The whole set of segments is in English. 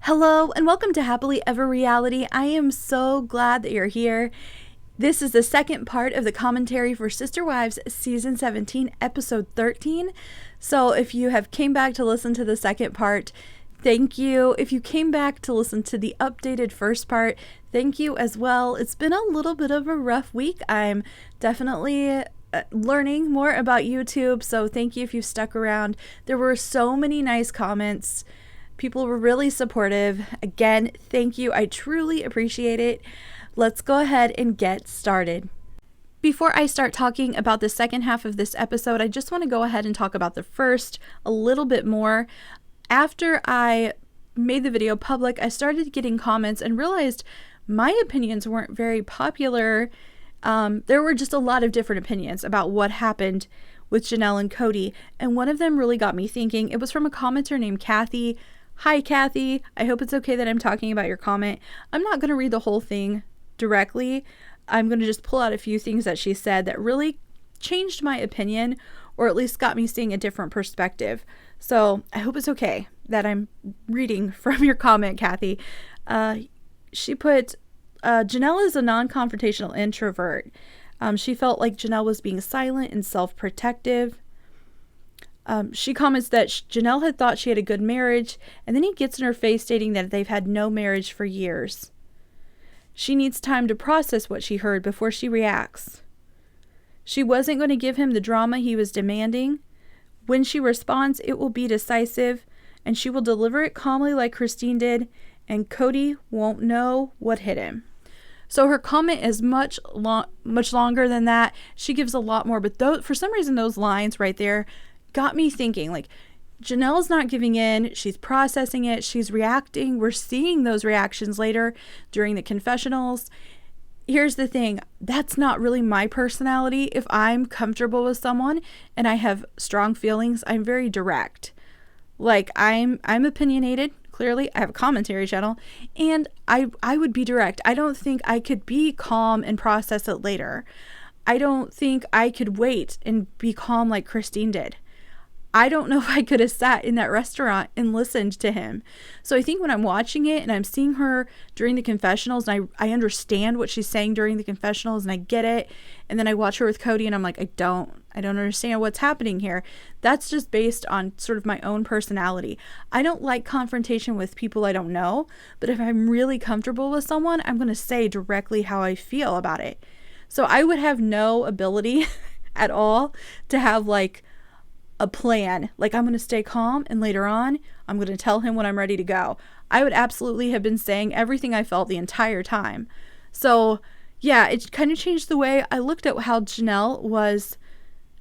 Hello and welcome to Happily Ever Reality. I am so glad that you're here. This is the second part of the commentary for Sister Wives Season 17, Episode 13. So if you have came back to listen to the second part, thank you. If you came back to listen to the updated first part, thank you as well. It's been a little bit of a rough week. I'm definitely learning more about YouTube, so thank you if you've stuck around. There were so many nice comments. People were really supportive. Again, thank you. I truly appreciate it. Let's go ahead and get started. Before I start talking about the second half of this episode, I just want to go ahead and talk about the first a little bit more. After I made the video public, I started getting comments and realized my opinions weren't very popular. There were just a lot of different opinions about what happened with Janelle and Kody, and one of them really got me thinking. It was from a commenter named Kathy. Hi, Kathy. I hope it's okay that I'm talking about your comment. I'm not going to read the whole thing directly. I'm going to just pull out a few things that she said that really changed my opinion, or at least got me seeing a different perspective. So I hope it's okay that I'm reading from your comment, Kathy. She put, Janelle is a non-confrontational introvert. She felt like Janelle was being silent and self-protective. She comments that Janelle had thought she had a good marriage, and then he gets in her face stating that they've had no marriage for years. She needs time to process what she heard before she reacts. She wasn't going to give him the drama he was demanding. When she responds, it will be decisive, and she will deliver it calmly like Christine did, and Kody won't know what hit him. So her comment is much longer than that. She gives a lot more, but for some reason those lines right there got me thinking, like, Janelle's not giving in. She's processing it. She's reacting. We're seeing those reactions later during the confessionals. Here's the thing. That's not really my personality. If I'm comfortable with someone and I have strong feelings, I'm very direct. Like, I'm opinionated. Clearly, I have a commentary channel, and I would be direct. I don't think I could be calm and process it later. I don't think I could wait and be calm like Christine did. I don't know if I could have sat in that restaurant and listened to him. So I think when I'm watching it and I'm seeing her during the confessionals, and I understand what she's saying during the confessionals and I get it, and then I watch her with Kody and I'm like, I don't understand what's happening here. That's just based on sort of my own personality. I don't like confrontation with people I don't know, but if I'm really comfortable with someone, I'm going to say directly how I feel about it. So I would have no ability at all to have like a plan. Like, I'm going to stay calm and later on I'm going to tell him when I'm ready to go. I would absolutely have been saying everything I felt the entire time. So yeah, it kind of changed the way I looked at how Janelle was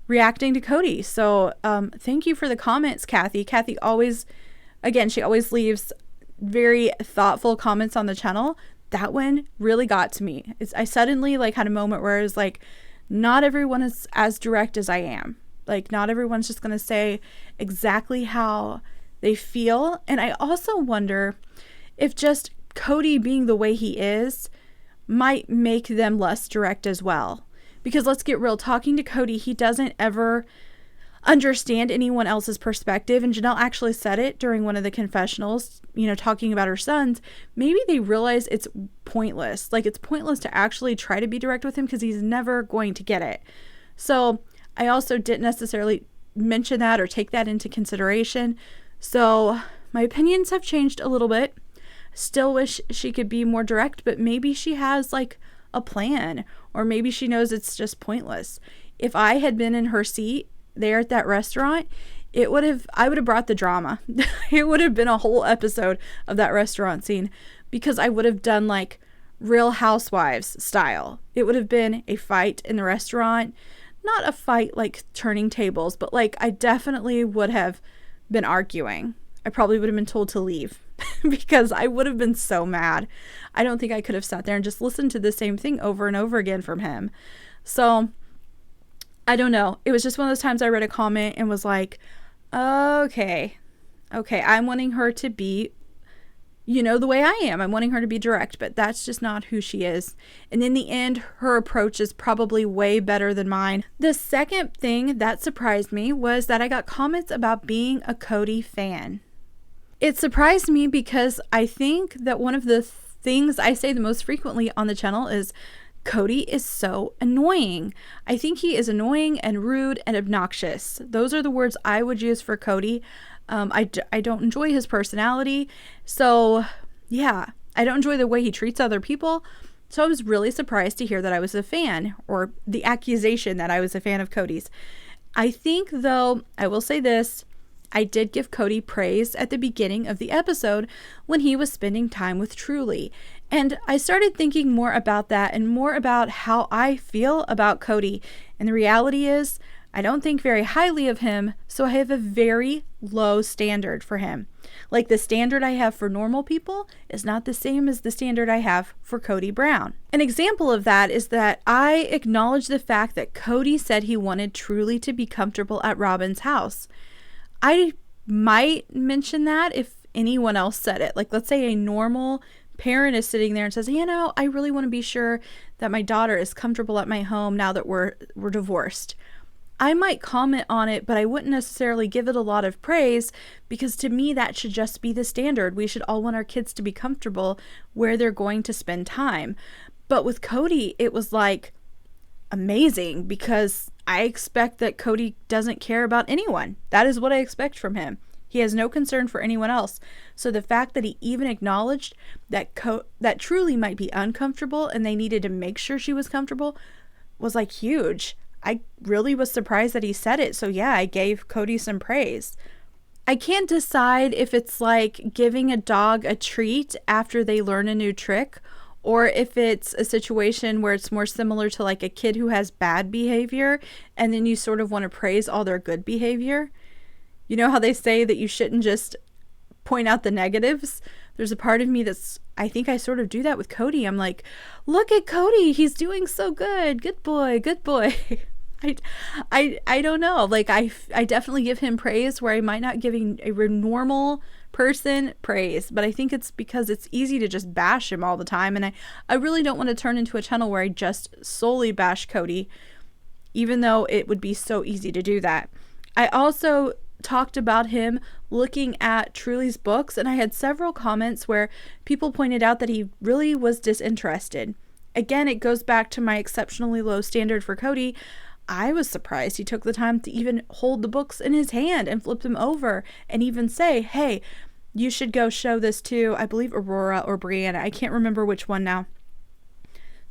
reacting to Kody. So thank you for the comments, Kathy. Kathy always, again, she always leaves very thoughtful comments on the channel. That one really got to me. I suddenly like had a moment where I was like, not everyone is as direct as I am. Like, not everyone's just going to say exactly how they feel. And I also wonder if just Kody being the way he is might make them less direct as well. Because let's get real, talking to Kody, he doesn't ever understand anyone else's perspective. And Janelle actually said it during one of the confessionals, talking about her sons. Maybe they realize it's pointless. Like, it's pointless to actually try to be direct with him because he's never going to get it. So I also didn't necessarily mention that or take that into consideration. So my opinions have changed a little bit. Still wish she could be more direct, but maybe she has like a plan, or maybe she knows it's just pointless. If I had been in her seat there at that restaurant, I would have brought the drama. It would have been a whole episode of that restaurant scene, because I would have done like Real Housewives style. It would have been a fight in the restaurant. Not a fight like turning tables, but like I definitely would have been arguing. I probably would have been told to leave because I would have been so mad. I don't think I could have sat there and just listened to the same thing over and over again from him. So I don't know. It was just one of those times I read a comment and was like, okay, I'm wanting her to be the way I am. I'm wanting her to be direct, but that's just not who she is. And in the end, her approach is probably way better than mine. The second thing that surprised me was that I got comments about being a Kody fan. It surprised me because I think that one of the things I say the most frequently on the channel is Kody is so annoying. I think he is annoying and rude and obnoxious. Those are the words I would use for Kody. I don't enjoy his personality. So, yeah, I don't enjoy the way he treats other people. So I was really surprised to hear that I was a fan, or the accusation that I was a fan of Kody's. I think, though, I will say this, I did give Kody praise at the beginning of the episode when he was spending time with Truly. And I started thinking more about that and more about how I feel about Kody. And the reality is, I don't think very highly of him, so I have a very low standard for him. Like, the standard I have for normal people is not the same as the standard I have for Kody Brown. An example of that is that I acknowledge the fact that Kody said he wanted Truly to be comfortable at Robyn's house. I might mention that if anyone else said it. Like, let's say a normal parent is sitting there and says, I really want to be sure that my daughter is comfortable at my home now that we're divorced. I might comment on it, but I wouldn't necessarily give it a lot of praise, because to me that should just be the standard. We should all want our kids to be comfortable where they're going to spend time. But with Kody, it was like amazing, because I expect that Kody doesn't care about anyone. That is what I expect from him. He has no concern for anyone else. So the fact that he even acknowledged that that Truly might be uncomfortable and they needed to make sure she was comfortable was like huge. I really was surprised that he said it. So yeah, I gave Kody some praise. I can't decide if it's like giving a dog a treat after they learn a new trick, or if it's a situation where it's more similar to like a kid who has bad behavior and then you sort of want to praise all their good behavior. You know how they say that you shouldn't just point out the negatives? There's a part of me I think I sort of do that with Kody. I'm like, look at Kody, he's doing so good. Good boy, good boy. I don't know. Like, I definitely give him praise where I might not giving a normal person praise, but I think it's because it's easy to just bash him all the time. And I really don't want to turn into a channel where I just solely bash Kody, even though it would be so easy to do that. I also talked about him looking at Truly's books, and I had several comments where people pointed out that he really was disinterested. Again, it goes back to my exceptionally low standard for Kody. I was surprised he took the time to even hold the books in his hand and flip them over and even say, hey, you should go show this to, I believe, Aurora or Brianna. I can't remember which one now.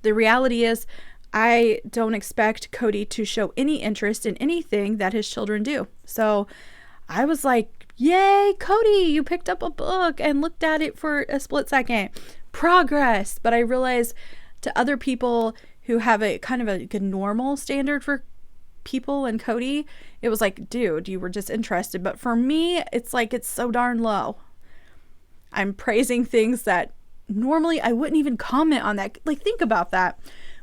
The reality is, I don't expect Kody to show any interest in anything that his children do. So I was like, yay, Kody, you picked up a book and looked at it for a split second. Progress. But I realized to other people who have a kind of a good normal standard for people and Kody, it was like, dude, you were just interested. But for me, it's like, it's so darn low. I'm praising things that normally I wouldn't even comment on that. Like, think about that.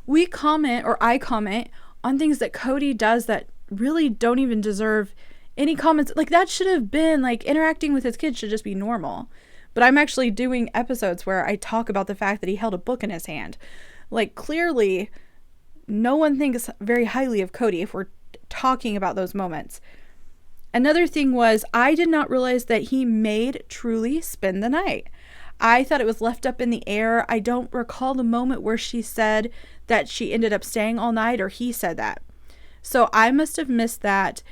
We comment, or I comment on things that Kody does that really don't even deserve any comments. Like, that should have been like interacting with his kids should just be normal. But I'm actually doing episodes where I talk about the fact that he held a book in his hand. Like, clearly no one thinks very highly of Kody if we're talking about those moments. Another thing was, I did not realize that he made Truly spend the night. I thought it was left up in the air. I don't recall the moment where she said that she ended up staying all night, or he said that. So I must have missed that.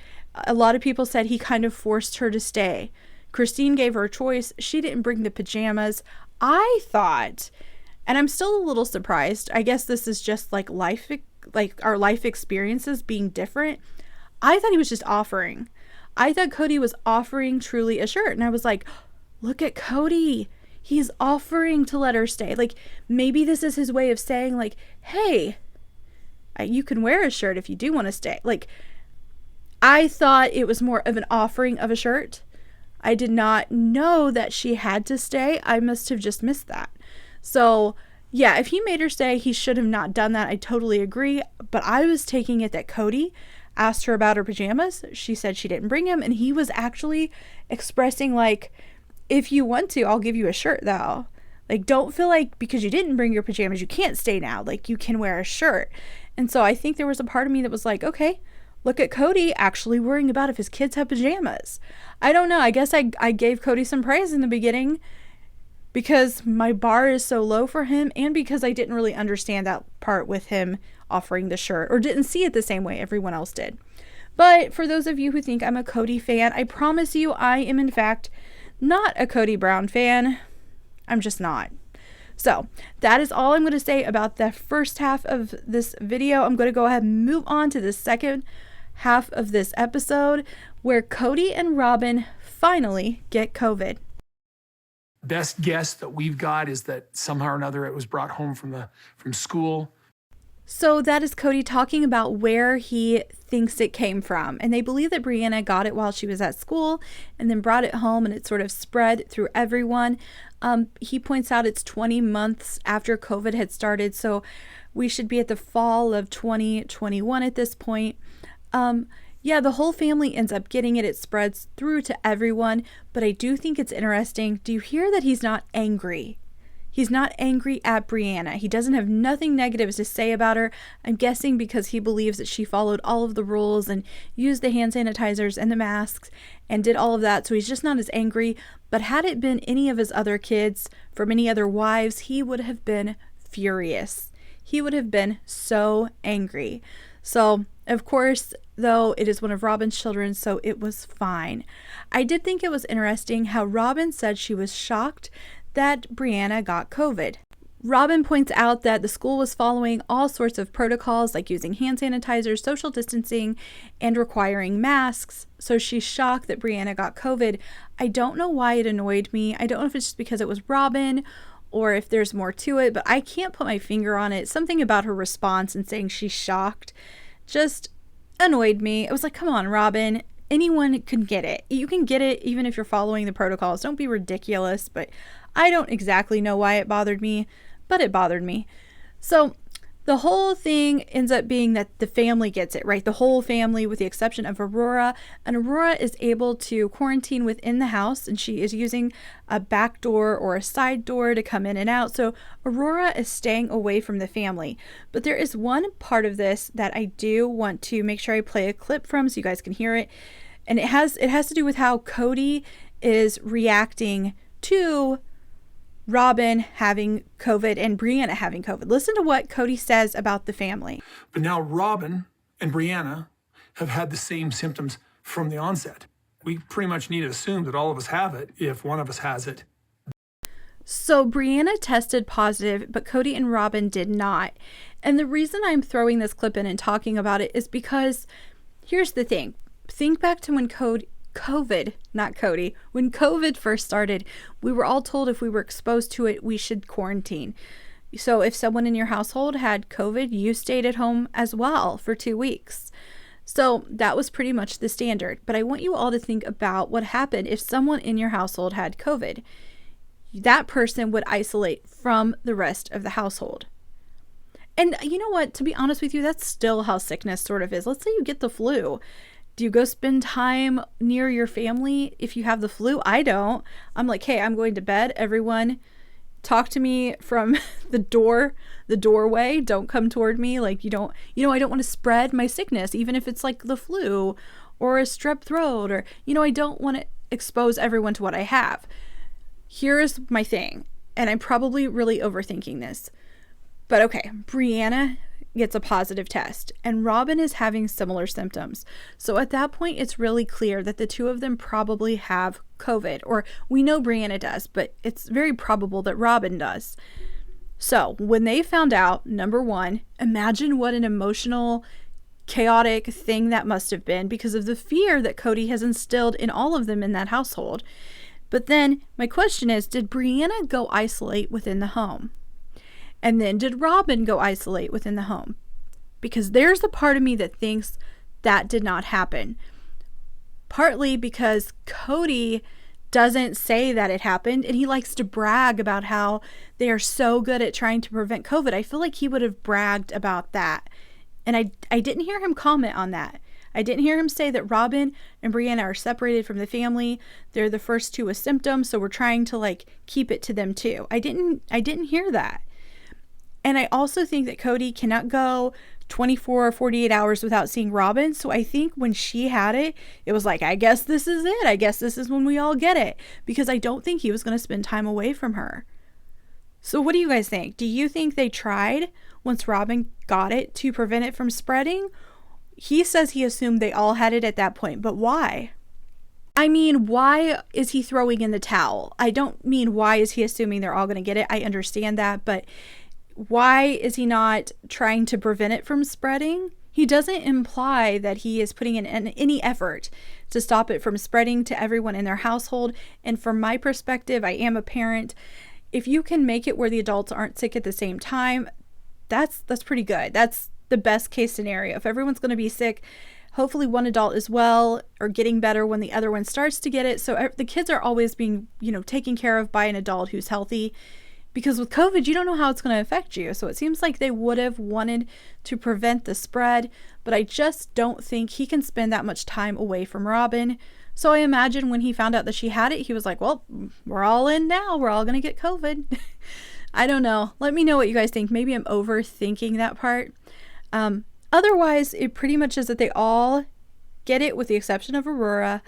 A lot of people said he kind of forced her to stay. Christine gave her a choice. She didn't bring the pajamas. I thought, and I'm still a little surprised, I guess this is just like our life experiences being different. I thought he was just offering. I thought Kody was offering Truly a shirt, and I was like, look at Kody. He's offering to let her stay. Like, maybe this is his way of saying, like, hey, you can wear a shirt if you do want to stay. Like, I thought it was more of an offering of a shirt. I did not know that she had to stay. I must have just missed that. So, yeah, if he made her stay, he should have not done that. I totally agree. But I was taking it that Kody asked her about her pajamas. She said she didn't bring them. And he was actually expressing, like, if you want to, I'll give you a shirt, though. Like, don't feel like because you didn't bring your pajamas, you can't stay now. Like, you can wear a shirt. And so I think there was a part of me that was like, okay, look at Kody actually worrying about if his kids have pajamas. I don't know. I guess I gave Kody some praise in the beginning because my bar is so low for him, and because I didn't really understand that part with him offering the shirt, or didn't see it the same way everyone else did. But for those of you who think I'm a Kody fan, I promise you I am in fact not a Kody Brown fan. I'm just not. So that is all I'm going to say about the first half of this video. I'm going to go ahead and move on to the second half of this episode, where Kody and Robyn finally get COVID. Best guess that we've got is that somehow or another it was brought home from school. So that is Kody talking about where he thinks it came from. And they believe that Brianna got it while she was at school and then brought it home, and it sort of spread through everyone. He points out it's 20 months after COVID had started, so we should be at the fall of 2021 at this point. Yeah, the whole family ends up getting it. It spreads through to everyone, but I do think it's interesting. Do you hear that he's not angry? He's not angry at Brianna. He doesn't have nothing negative to say about her. I'm guessing because he believes that she followed all of the rules and used the hand sanitizers and the masks and did all of that, so he's just not as angry. But had it been any of his other kids from any other wives, he would have been furious. He would have been so angry. So, of course, though, it is one of Robyn's children, so it was fine. I did think it was interesting how Robyn said she was shocked that Brianna got COVID. Robyn points out that the school was following all sorts of protocols, like using hand sanitizers, social distancing, and requiring masks, so she's shocked that Brianna got COVID. I don't know why it annoyed me. I don't know if it's just because it was Robyn or if there's more to it, but I can't put my finger on it. Something about her response and saying she's shocked just annoyed me. It was like, come on, Robyn. Anyone can get it. You can get it even if you're following the protocols. Don't be ridiculous. But I don't exactly know why it bothered me, but it bothered me. So the whole thing ends up being that the family gets it, right? The whole family, with the exception of Aurora. And Aurora is able to quarantine within the house, and she is using a back door or a side door to come in and out. So Aurora is staying away from the family. But there is one part of this that I do want to make sure I play a clip from so you guys can hear it. And it has to do with how Kody is reacting to Robyn having COVID and Brianna having COVID. Listen to what Kody says about the family. But now Robyn and Brianna have had the same symptoms from the onset. We pretty much need to assume that all of us have it if one of us has it. So Brianna tested positive, but Kody and Robyn did not. And the reason I'm throwing this clip in and talking about it is because here's the thing. Think back to when when COVID first started, we were all told if we were exposed to it, we should quarantine. So if someone in your household had COVID, you stayed at home as well for 2 weeks. So that was pretty much the standard. But I want you all to think about what happened if someone in your household had COVID. That person would isolate from the rest of the household. And you know what? To be honest with you, that's still how sickness sort of is. Let's say you get the flu. Do you go spend time near your family if you have the flu? I don't. I'm like, hey, I'm going to bed. Everyone, talk to me from the doorway. Don't come toward me. Like, I don't want to spread my sickness, even if it's like the flu or a strep throat, or, I don't want to expose everyone to what I have. Here's my thing, and I'm probably really overthinking this, but okay, Brianna gets a positive test and Robyn is having similar symptoms. So at that point, it's really clear that the two of them probably have COVID, or we know Brianna does, but it's very probable that Robyn does. So when they found out, number one, imagine what an emotional, chaotic thing that must have been because of the fear that Kody has instilled in all of them in that household. But then my question is, did Brianna go isolate within the home? And then did Robyn go isolate within the home? Because there's a part of me that thinks that did not happen. Partly because Kody doesn't say that it happened, and he likes to brag about how they are so good at trying to prevent COVID. I feel like he would have bragged about that. And I didn't hear him comment on that. I didn't hear him say that Robyn and Brianna are separated from the family. They're the first two with symptoms, so we're trying to keep it to them too. I didn't hear that. And I also think that Kody cannot go 24 or 48 hours without seeing Robyn. So I think when she had it, it was like, I guess this is it. I guess this is when we all get it. Because I don't think he was going to spend time away from her. So what do you guys think? Do you think they tried, once Robyn got it, to prevent it from spreading? He says he assumed they all had it at that point, but why? I mean, why is he throwing in the towel? I don't mean why is he assuming they're all going to get it. I understand that, but why is he not trying to prevent it from spreading? He doesn't imply that he is putting in any effort to stop it from spreading to everyone in their household. And from my perspective, I am a parent. If you can make it where the adults aren't sick at the same time, that's pretty good. That's the best case scenario. If everyone's going to be sick, hopefully one adult is well or getting better when the other one starts to get it. So the kids are always being, taken care of by an adult who's healthy. Because with COVID, you don't know how it's going to affect you. So it seems like they would have wanted to prevent the spread, but I just don't think he can spend that much time away from Robyn. So I imagine when he found out that she had it, he was like, well, we're all in now. We're all going to get COVID. I don't know. Let me know what you guys think. Maybe I'm overthinking that part. Otherwise, it pretty much is that they all get it with the exception of Aurora.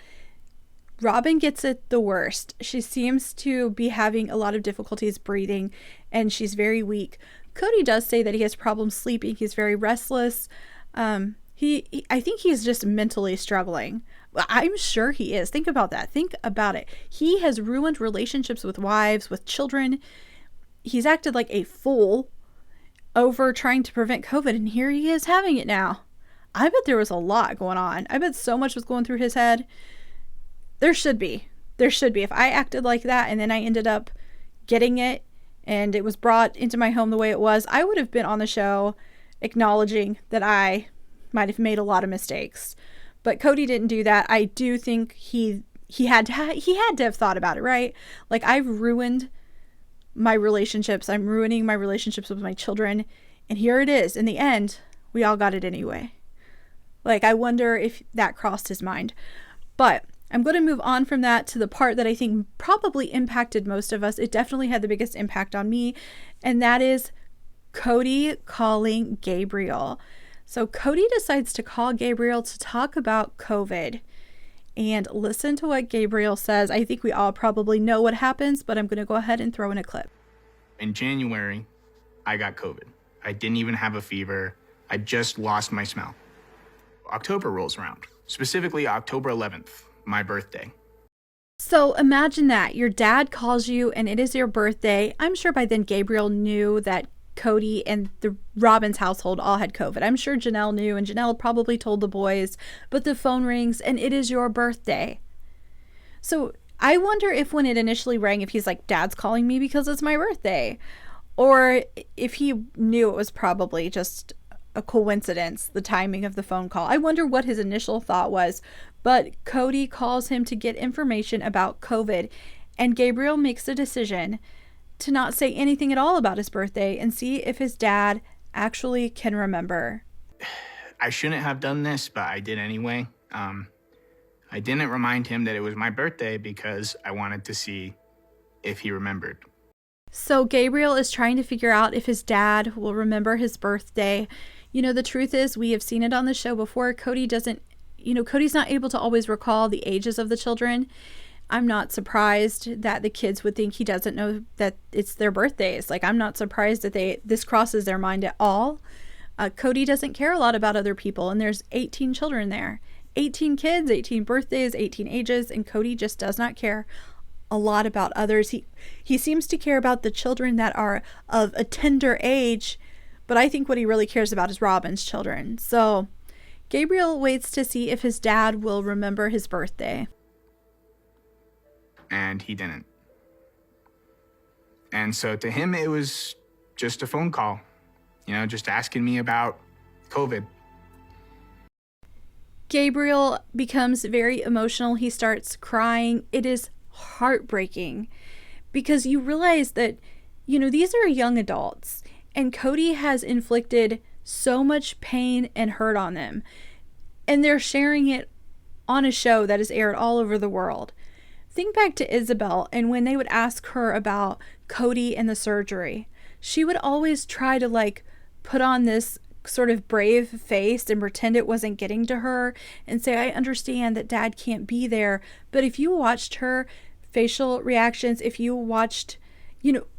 Robyn gets it the worst. She seems to be having a lot of difficulties breathing and she's very weak. Kody does say that he has problems sleeping. He's very restless. I think he's just mentally struggling. I'm sure he is. Think about that. Think about it. He has ruined relationships with wives, with children. He's acted like a fool over trying to prevent COVID, and here he is having it now. I bet there was a lot going on. I bet so much was going through his head. There should be. If I acted like that and then I ended up getting it and it was brought into my home the way it was, I would have been on the show acknowledging that I might have made a lot of mistakes. But Kody didn't do that. I do think he had to have thought about it, right? Like, I've ruined my relationships. I'm ruining my relationships with my children. And here it is. In the end, we all got it anyway. Like, I wonder if that crossed his mind. But I'm going to move on from that to the part that I think probably impacted most of us. It definitely had the biggest impact on me. And that is Kody calling Gabriel. So Kody decides to call Gabriel to talk about COVID. And listen to what Gabriel says. I think we all probably know what happens, but I'm going to go ahead and throw in a clip. In January, I got COVID. I didn't even have a fever. I just lost my smell. October rolls around, specifically October 11th, my birthday. So imagine that. Your dad calls you and it is your birthday. I'm sure by then Gabriel knew that Kody and the Robyn's household all had COVID. I'm sure Janelle knew, and Janelle probably told the boys, but the phone rings and it is your birthday. So I wonder if when it initially rang, if he's like, Dad's calling me because it's my birthday, or if he knew it was probably just a coincidence, the timing of the phone call. I wonder what his initial thought was, but Kody calls him to get information about COVID, and Gabriel makes a decision to not say anything at all about his birthday and see if his dad actually can remember. I shouldn't have done this, but I did anyway. I didn't remind him that it was my birthday because I wanted to see if he remembered. So Gabriel is trying to figure out if his dad will remember his birthday. The truth is, we have seen it on the show before. Cody's not able to always recall the ages of the children. I'm not surprised that the kids would think he doesn't know that it's their birthdays. Like, I'm not surprised that this crosses their mind at all. Kody doesn't care a lot about other people, and there's 18 children there. 18 kids, 18 birthdays, 18 ages, and Kody just does not care a lot about others. He seems to care about the children that are of a tender age, but I think what he really cares about is Robyn's children. So Gabriel waits to see if his dad will remember his birthday. And he didn't. And so to him, it was just a phone call, just asking me about COVID. Gabriel becomes very emotional. He starts crying. It is heartbreaking because you realize that, these are young adults, and Kody has inflicted so much pain and hurt on them. And they're sharing it on a show that is aired all over the world. Think back to Isabel, and when they would ask her about Kody and the surgery, she would always try to put on this sort of brave faced and pretend it wasn't getting to her and say, I understand that dad can't be there. But if you watched her facial reactions, if you watched,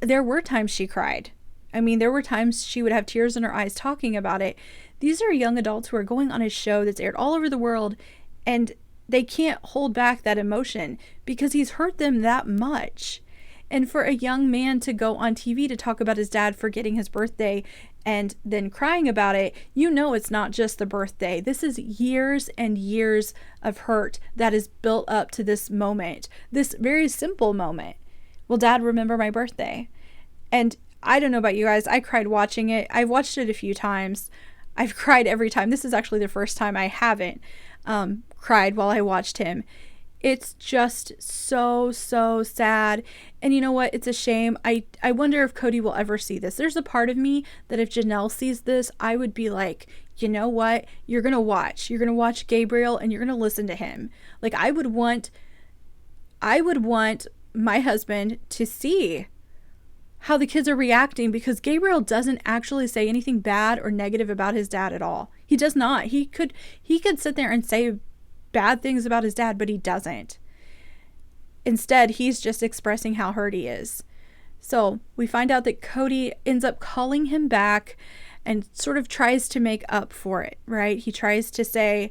there were times she cried. I mean, there were times she would have tears in her eyes talking about it. These are young adults who are going on a show that's aired all over the world, and they can't hold back that emotion because he's hurt them that much. And for a young man to go on TV to talk about his dad forgetting his birthday and then crying about it, it's not just the birthday. This is years and years of hurt that is built up to this moment, this very simple moment. Will dad remember my birthday? And I don't know about you guys, I cried watching it. I've watched it a few times. I've cried every time. This is actually the first time I haven't cried while I watched him. It's just so, so sad. And you know what? It's a shame. I wonder if Kody will ever see this. There's a part of me that if Janelle sees this, I would be like, you know what? You're going to watch. You're going to watch Gabriel and you're going to listen to him. Like, I would want my husband to see how the kids are reacting, because Gabriel doesn't actually say anything bad or negative about his dad at all. He does not. He could sit there and say bad things about his dad, but he doesn't. Instead, he's just expressing how hurt he is. So we find out that Kody ends up calling him back and sort of tries to make up for it, right? He tries to say,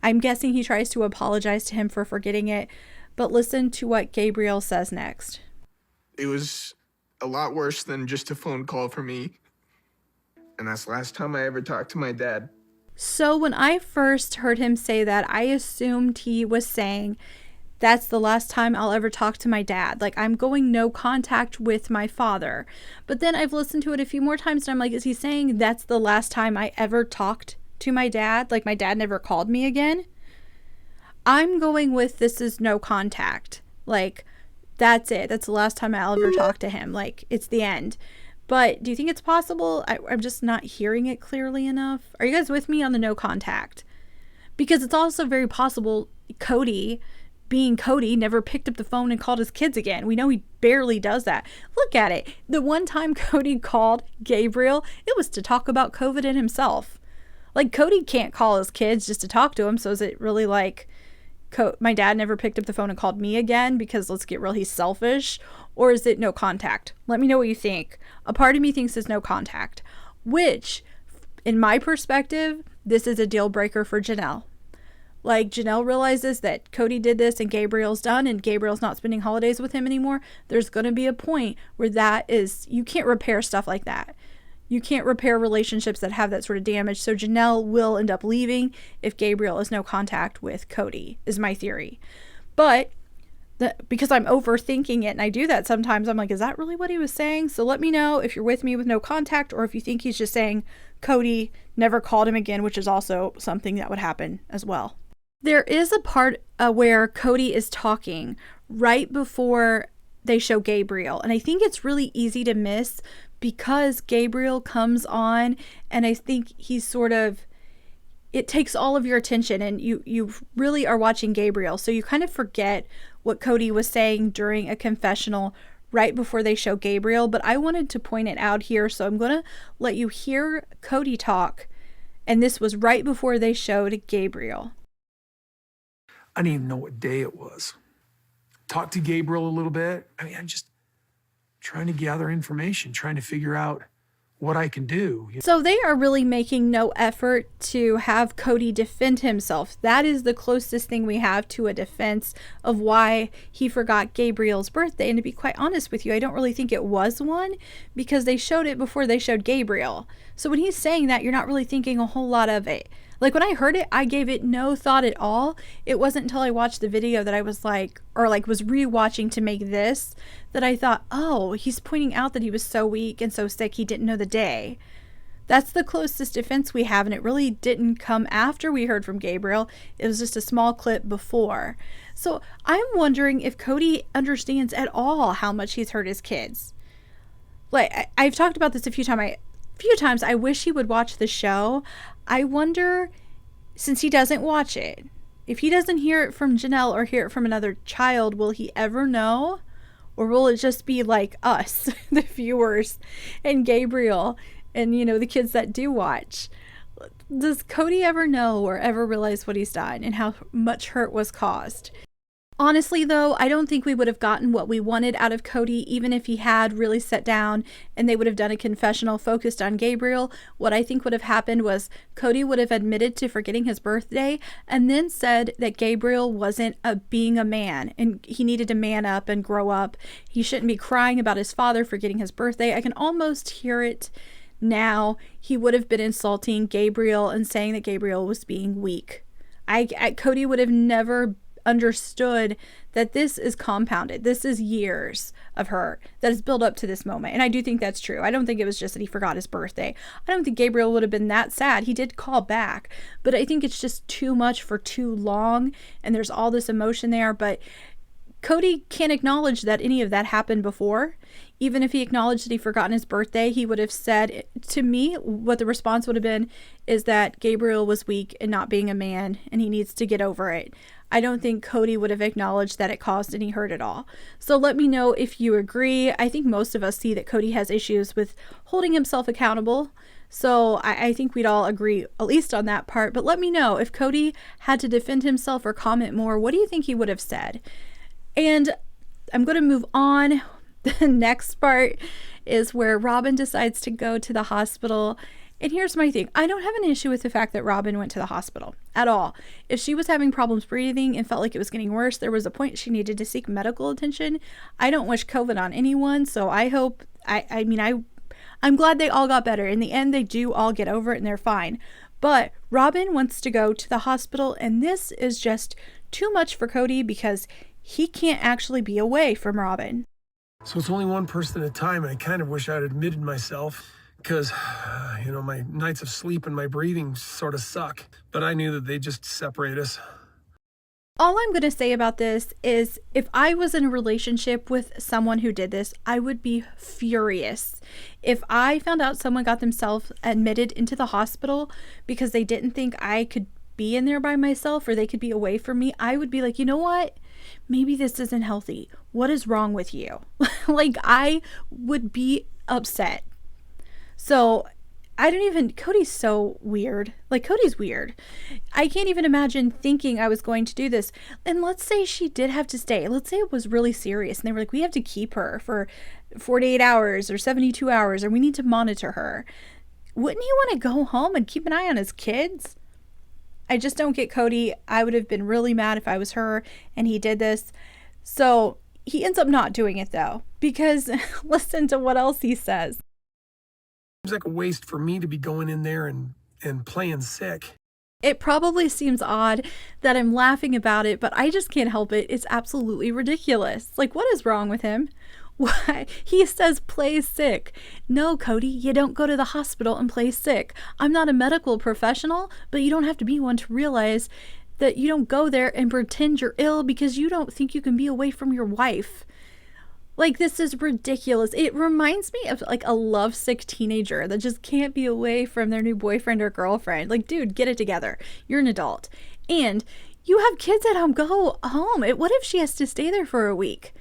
I'm guessing he tries to apologize to him for forgetting it, but listen to what Gabriel says next. It was a lot worse than just a phone call for me. And that's the last time I ever talked to my dad. So when I first heard him say that, I assumed he was saying, that's the last time I'll ever talk to my dad. Like, I'm going no contact with my father. But then I've listened to it a few more times and I'm like, is he saying that's the last time I ever talked to my dad? Like, my dad never called me again? I'm going with this is no contact. Like, that's it. That's the last time I'll ever talk to him. Like, it's the end. But do you think it's possible? I'm just not hearing it clearly enough. Are you guys with me on the no contact? Because it's also very possible Kody, being Kody, never picked up the phone and called his kids again. We know he barely does that. Look at it. The one time Kody called Gabriel, it was to talk about COVID and himself. Like, Kody can't call his kids just to talk to him. So is it really like, my dad never picked up the phone and called me again because, let's get real, he's selfish? Or is it no contact? Let me know what you think. A part of me thinks it's no contact, which, in my perspective, this is a deal breaker for Janelle. Like, Janelle realizes that Kody did this and Gabriel's done and Gabriel's not spending holidays with him anymore. There's going to be a point where you can't repair stuff like that. You can't repair relationships that have that sort of damage. So Janelle will end up leaving if Gabriel is no contact with Kody, is my theory. But because I'm overthinking it, and I do that sometimes, I'm like, is that really what he was saying? So let me know if you're with me with no contact, or if you think he's just saying Kody never called him again, which is also something that would happen as well. There is a part where Kody is talking right before they show Gabriel. And I think it's really easy to miss because Gabriel comes on and I think it takes all of your attention and you really are watching Gabriel. So you kind of forget what Kody was saying during a confessional right before they show Gabriel. But I wanted to point it out here. So I'm going to let you hear Kody talk. And this was right before they showed Gabriel. I didn't even know what day it was. Talked to Gabriel a little bit. I mean, I'm just trying to gather information, trying to figure out what I can do. So they are really making no effort to have Kody defend himself. That is the closest thing we have to a defense of why he forgot Gabriel's birthday. And to be quite honest with you, I don't really think it was one because they showed it before they showed Gabriel. So when he's saying that, you're not really thinking a whole lot of it. Like, when I heard it, I gave it no thought at all. It wasn't until I watched the video that I was like, was rewatching to make this, that I thought, oh, he's pointing out that he was so weak and so sick he didn't know the day. That's the closest defense we have, and it really didn't come after we heard from Gabriel. It was just a small clip before. So I'm wondering if Kody understands at all how much he's hurt his kids. Like, I've talked about this a few times. I wish he would watch the show. I wonder, since he doesn't watch it, if he doesn't hear it from Janelle or hear it from another child, will he ever know? Or will it just be like us, the viewers, and Gabriel, and, the kids that do watch? Does Kody ever know or ever realize what he's done and how much hurt was caused? Honestly, though, I don't think we would have gotten what we wanted out of Kody, even if he had really sat down and they would have done a confessional focused on Gabriel. What I think would have happened was Kody would have admitted to forgetting his birthday and then said that Gabriel wasn't being a man and he needed to man up and grow up. He shouldn't be crying about his father forgetting his birthday. I can almost hear it now. He would have been insulting Gabriel and saying that Gabriel was being weak. Kody would have never understood that this is compounded. This is years of hurt that has built up to this moment. And I do think that's true. I don't think it was just that he forgot his birthday. I don't think Gabriel would have been that sad. He did call back, but I think it's just too much for too long. And there's all this emotion there. But Kody can't acknowledge that any of that happened before. Even if he acknowledged that he forgotten his birthday, he would have said, to me, what the response would have been is that Gabriel was weak and not being a man and he needs to get over it. I don't think Kody would have acknowledged that it caused any hurt at all. So let me know if you agree. I think most of us see that Kody has issues with holding himself accountable. So I think we'd all agree at least on that part. But let me know if Kody had to defend himself or comment more. What do you think he would have said? And I'm going to move on. The next part is where Robyn decides to go to the hospital. And here's my thing. I don't have an issue with the fact that Robyn went to the hospital at all. If she was having problems breathing and felt like it was getting worse, there was a point she needed to seek medical attention. I don't wish COVID on anyone. So I hope, I'm glad they all got better. In the end, they do all get over it and they're fine. But Robyn wants to go to the hospital. And this is just too much for Kody because he can't actually be away from Robyn. So it's only one person at a time, and I kind of wish I'd admitted myself because, my nights of sleep and my breathing sort of suck. But I knew that they'd just separate us. All I'm going to say about this is if I was in a relationship with someone who did this, I would be furious. If I found out someone got themselves admitted into the hospital because they didn't think I could be in there by myself or they could be away from me, I would be like, you know what? Maybe this isn't healthy. What is wrong with you? Like, I would be upset. So Kody's so weird. Like, Kody's weird. I can't even imagine thinking I was going to do this. And let's say she did have to stay. Let's say it was really serious. And they were like, we have to keep her for 48 hours or 72 hours, or we need to monitor her. Wouldn't he want to go home and keep an eye on his kids? I just don't get Kody. I would have been really mad if I was her and he did this. So he ends up not doing it though, because listen to what else he says. Seems like a waste for me to be going in there and playing sick. It probably seems odd that I'm laughing about it, but I just can't help it. It's absolutely ridiculous. Like, what is wrong with him? Why? He says play sick. No, Kody, you don't go to the hospital and play sick. I'm not a medical professional, but you don't have to be one to realize that you don't go there and pretend you're ill because you don't think you can be away from your wife. Like, this is ridiculous. It reminds me of like a lovesick teenager that just can't be away from their new boyfriend or girlfriend. Like, dude, get it together. You're an adult. And you have kids at home. Go home. What if she has to stay there for a week?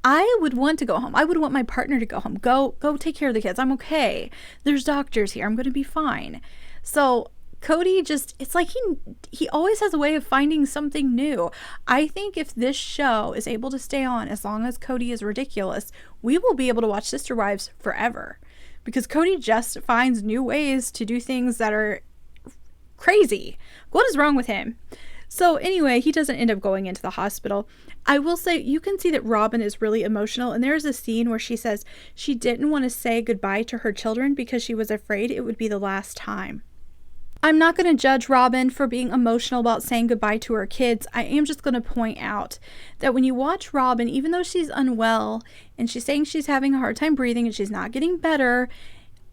I would want to go home. I would want my partner to go home. Go take care of the kids. I'm okay. There's doctors here. I'm going to be fine. So Kody it's like he always has a way of finding something new. I think if this show is able to stay on as long as Kody is ridiculous, we will be able to watch Sister Wives forever. Because Kody just finds new ways to do things that are crazy. What is wrong with him? So anyway, he doesn't end up going into the hospital. I will say you can see that Robyn is really emotional, and there's a scene where she says she didn't want to say goodbye to her children because she was afraid it would be the last time. I'm not going to judge Robyn for being emotional about saying goodbye to her kids. I am just going to point out that when you watch Robyn, even though she's unwell and she's saying she's having a hard time breathing and she's not getting better,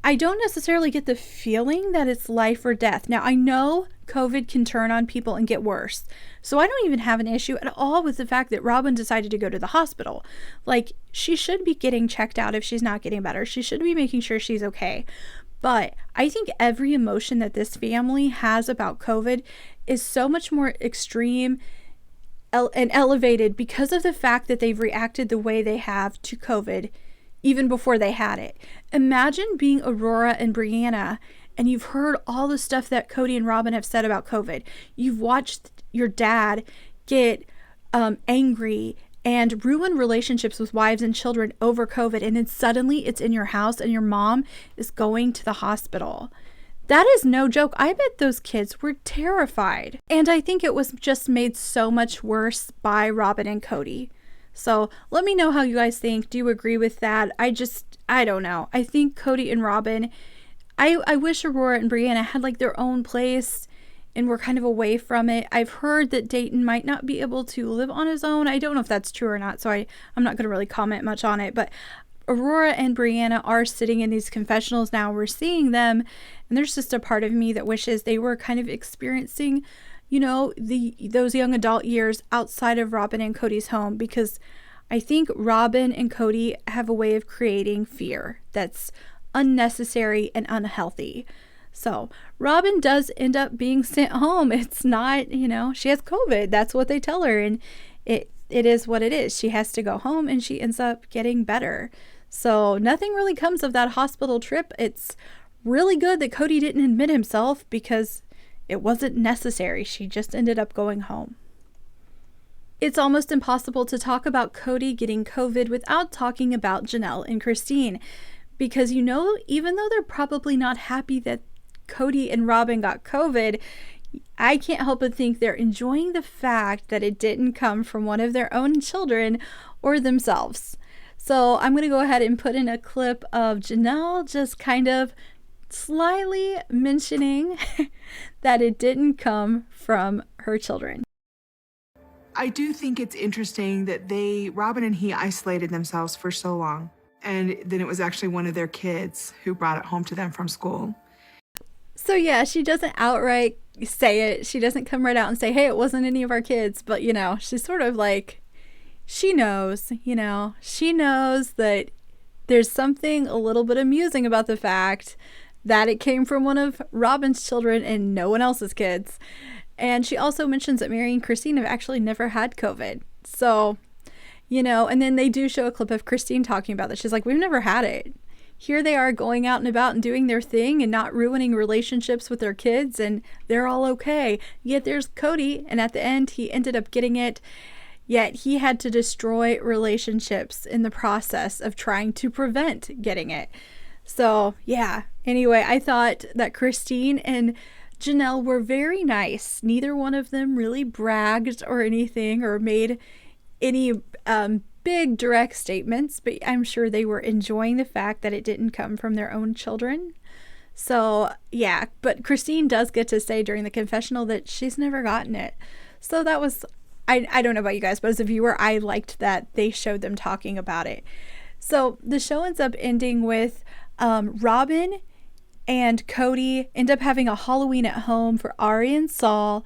I don't necessarily get the feeling that it's life or death. Now, I know COVID can turn on people and get worse. So I don't even have an issue at all with the fact that Robyn decided to go to the hospital. Like, she should be getting checked out if she's not getting better. She should be making sure she's okay. But I think every emotion that this family has about COVID is so much more extreme and elevated because of the fact that they've reacted the way they have to COVID even before they had it. Imagine being Aurora and Brianna and you've heard all the stuff that Kody and Robyn have said about COVID. You've watched your dad get angry and ruin relationships with wives and children over COVID, and then suddenly it's in your house and your mom is going to the hospital. That is no joke. I bet those kids were terrified. And I think it was just made so much worse by Robyn and Kody. So let me know how you guys think. Do you agree with that? I don't know. I think Kody and Robyn, I wish Aurora and Brianna had like their own place and were kind of away from it. I've heard that Dayton might not be able to live on his own. I don't know if that's true or not, so I'm not going to really comment much on it. But Aurora and Brianna are sitting in these confessionals now. We're seeing them, and there's just a part of me that wishes they were kind of experiencing, you know, those young adult years outside of Robyn and Kody's home, because I think Robyn and Kody have a way of creating fear that's unnecessary and unhealthy. So Robyn does end up being sent home. It's not, you know, she has COVID. That's what they tell her, and it is what it is. She has to go home, and she ends up getting better. So nothing really comes of that hospital trip. It's really good that Kody didn't admit himself because it wasn't necessary. She just ended up going home. It's almost impossible to talk about Kody getting COVID without talking about Janelle and Christine, because, you know, even though they're probably not happy that Kody and Robyn got COVID, I can't help but think they're enjoying the fact that it didn't come from one of their own children or themselves. So I'm going to go ahead and put in a clip of Janelle just kind of slyly mentioning that it didn't come from her children. I do think it's interesting that Robyn and he isolated themselves for so long. And then it was actually one of their kids who brought it home to them from school. So yeah, she doesn't outright say it. She doesn't come right out and say, hey, it wasn't any of our kids. But, you know, she's sort of like, she knows, you know, she knows that there's something a little bit amusing about the fact that it came from one of Robyn's children and no one else's kids. And she also mentions that Mary and Christine have actually never had COVID. So, you know, and then they do show a clip of Christine talking about this. She's like, we've never had it. Here they are going out and about and doing their thing and not ruining relationships with their kids, and they're all okay. Yet there's Kody, and at the end he ended up getting it, yet he had to destroy relationships in the process of trying to prevent getting it. So yeah, anyway, I thought that Christine and Janelle were very nice. Neither one of them really bragged or anything or made any big direct statements, but I'm sure they were enjoying the fact that it didn't come from their own children. So yeah, but Christine does get to say during the confessional that she's never gotten it. So that was, I don't know about you guys, but as a viewer, I liked that they showed them talking about it. So the show ends up ending with Robyn and Kody end up having a Halloween at home for Ari and Saul.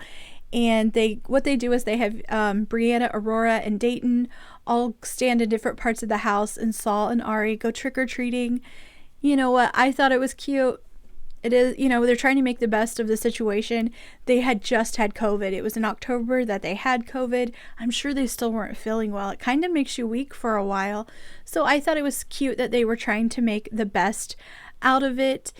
And what they do is they have Brianna, Aurora, and Dayton all stand in different parts of the house, and Saul and Ari go trick-or-treating. You know what? I thought it was cute. It is, you know, they're trying to make the best of the situation. They had just had COVID. It was in October that they had COVID. I'm sure they still weren't feeling well. It kind of makes you weak for a while. So I thought it was cute that they were trying to make the best out of it.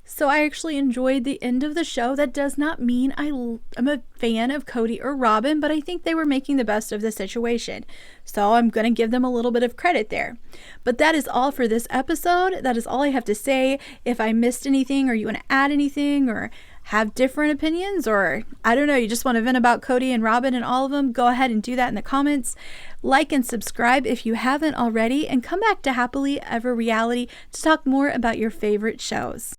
So I actually enjoyed the end of the show. That does not mean I'm a fan of Kody or Robyn, but I think they were making the best of the situation. So I'm going to give them a little bit of credit there. But that is all for this episode. That is all I have to say. If I missed anything or you want to add anything or have different opinions, or I don't know, you just want to vent about Kody and Robyn and all of them, go ahead and do that in the comments. Like and subscribe if you haven't already, and come back to Happily Ever Reality to talk more about your favorite shows.